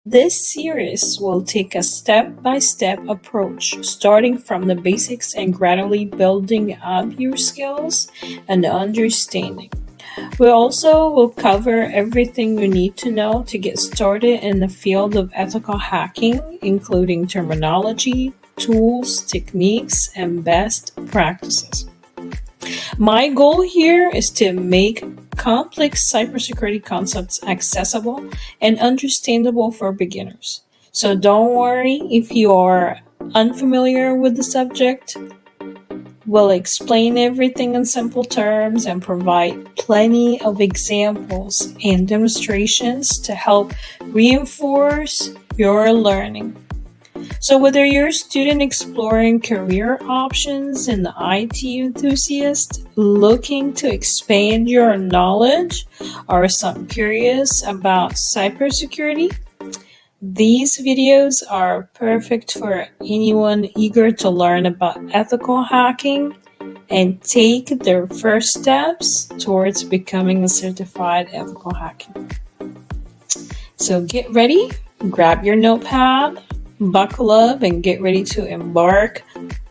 This series will take a step-by-step approach, starting from the basics and gradually building up your skills and understanding. We also will cover everything you need to know to get started in the field of ethical hacking, including terminology, tools, techniques, and best practices. My goal here is to make complex cybersecurity concepts accessible and understandable for beginners. So don't worry if you are unfamiliar with the subject. We'll explain everything in simple terms and provide plenty of examples and demonstrations to help reinforce your learning. So whether you're a student exploring career options in the IT enthusiast looking to expand your knowledge or some curious about cybersecurity, these videos are perfect for anyone eager to learn about ethical hacking and take their first steps towards becoming a certified ethical hacker. So get ready, grab your notepad, buckle up, and get ready to embark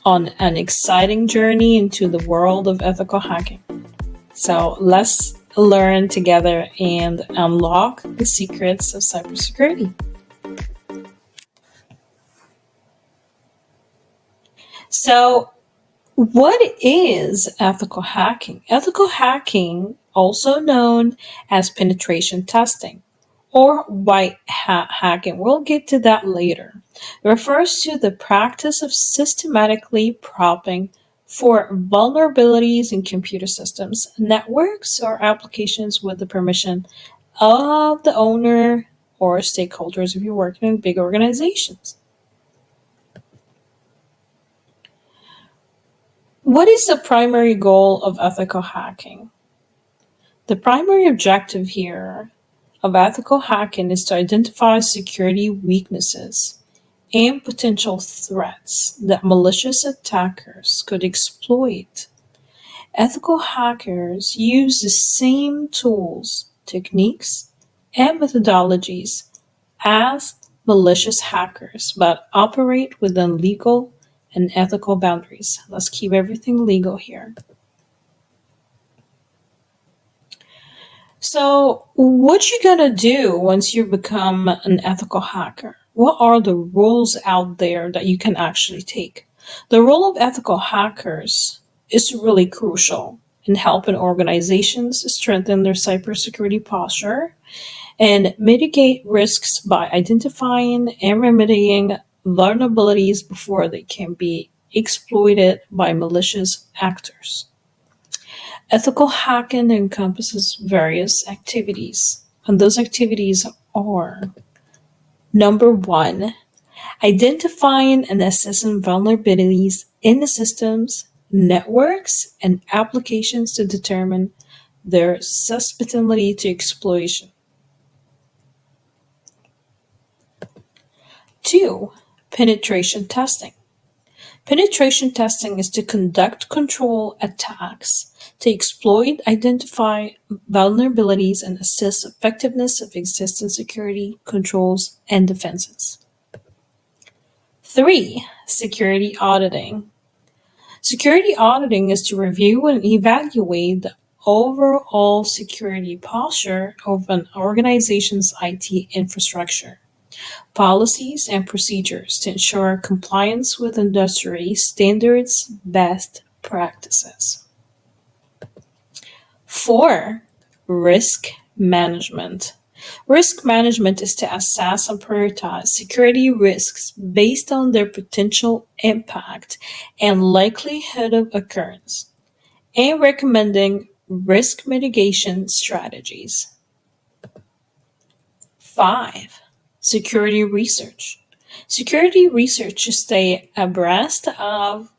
on an exciting journey into the world of ethical hacking. So let's learn together and unlock the secrets of cybersecurity. So, what is ethical hacking? Ethical hacking, also known as penetration testing or white hat hacking, we'll get to that later, refers to the practice of systematically probing for vulnerabilities in computer systems, networks, or applications with the permission of the owner or stakeholders if you're working in big organizations. What is the primary goal of ethical hacking? The primary objective here of ethical hacking is to identify security weaknesses and potential threats that malicious attackers could exploit. Ethical hackers use the same tools, techniques, and methodologies as malicious hackers, but operate within legal and ethical boundaries. Let's keep everything legal here. So, what you gonna do once you become an ethical hacker? What are the rules out there that you can actually take? The role of ethical hackers is really crucial in helping organizations strengthen their cybersecurity posture and mitigate risks by identifying and remedying vulnerabilities before they can be exploited by malicious actors. Ethical hacking encompasses various activities, and those activities are: number one, identifying and assessing vulnerabilities in the systems, networks, and applications to determine their susceptibility to exploitation. Two, penetration testing. Penetration testing is to conduct control attacks to exploit, identify vulnerabilities, and assess effectiveness of existing security controls and defenses. Three, security auditing. Security auditing is to review and evaluate the overall security posture of an organization's IT infrastructure, policies, and procedures to ensure compliance with industry standards, best practices. Four, risk management. Risk management is to assess and prioritize security risks based on their potential impact and likelihood of occurrence, and recommending risk mitigation strategies. Five, security research. Security research to stay abreast of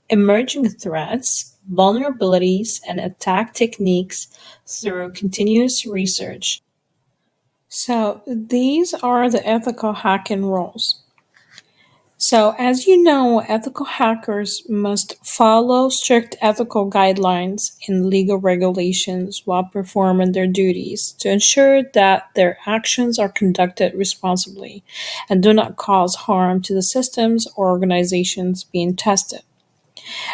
emerging threats, vulnerabilities, and attack techniques through continuous research. So these are the ethical hacking rules. So, as you know, ethical hackers must follow strict ethical guidelines and legal regulations while performing their duties to ensure that their actions are conducted responsibly and do not cause harm to the systems or organizations being tested.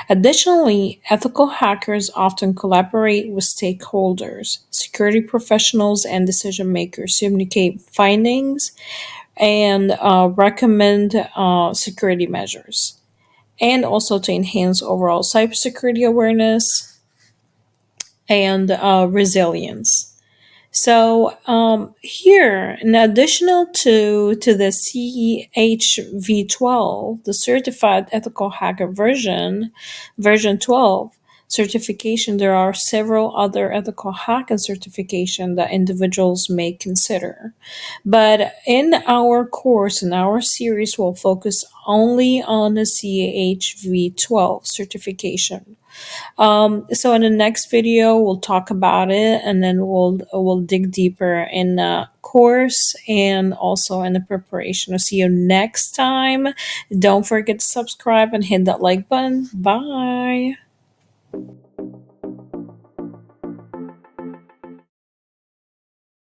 Additionally, ethical hackers often collaborate with stakeholders, security professionals, and decision makers to communicate findings and recommend security measures, and also to enhance overall cybersecurity awareness and resilience. So here, in additional to the CEHv12, the Certified Ethical Hacker version 12 certification, there are several other ethical hacking certification that individuals may consider. But in our course, in our series, we'll focus only on the CEHv12 certification. So in the next video, we'll talk about it, and then we'll dig deeper in the course and also in the preparation. I'll see you next time. Don't forget to subscribe and hit that like button. Bye.